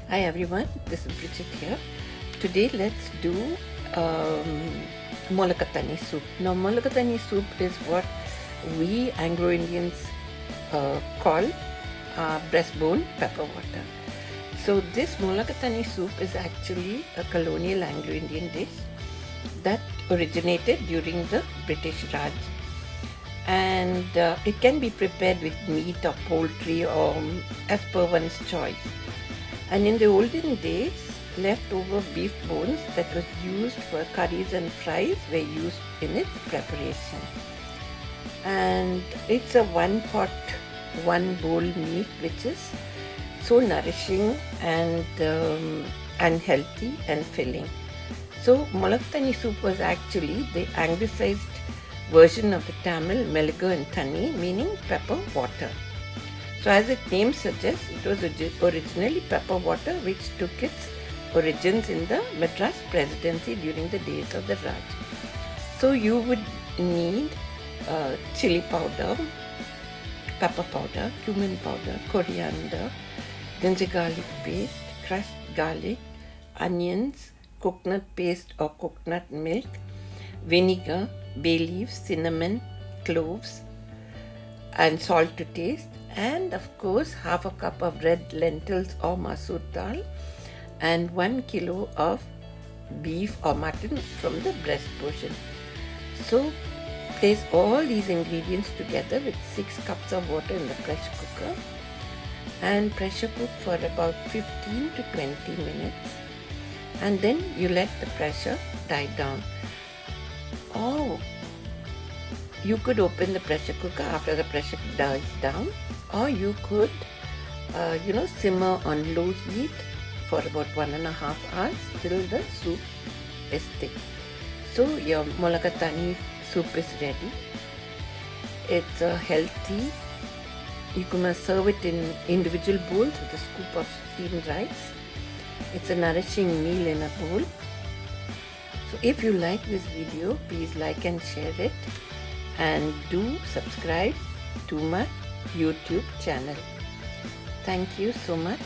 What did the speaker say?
Hi everyone, this is Bridget here. Today let's do Mulligatawny soup. Now Mulligatawny soup is what we Anglo-Indians call breastbone pepper water. So this Mulligatawny soup is actually a colonial Anglo-Indian dish that originated during the British Raj, and it can be prepared with meat or poultry or as per one's choice. And in the olden days, leftover beef bones that was used for curries and fries were used in its preparation. And it's a one pot, one bowl meat which is so nourishing and healthy and filling. So Mulligatawny soup was actually the anglicized version of the Tamil Mulligatawny, meaning pepper water. So as its name suggests, it was originally pepper water which took its origins in the Madras Presidency during the days of the Raj. So you would need chilli powder, pepper powder, cumin powder, coriander, ginger garlic paste, crushed garlic, onions, coconut paste or coconut milk, vinegar, bay leaves, cinnamon, cloves, and salt to taste, and of course half a cup of red lentils or Masur Dal and 1 kilo of beef or mutton from the breast portion. So place all these ingredients together with 6 cups of water in the pressure cooker and pressure cook for about 15 to 20 minutes, and then you let the pressure die down. Oh, you could open the pressure cooker after the pressure dies down, or you could simmer on low heat for about 1.5 hours till the soup is thick. So your Mulligatawny soup is ready. It's healthy. You can serve it in individual bowls with a scoop of steamed rice. It's a nourishing meal in a bowl. So if you like this video, please like and share it, and do subscribe to my YouTube channel. Thank you so much.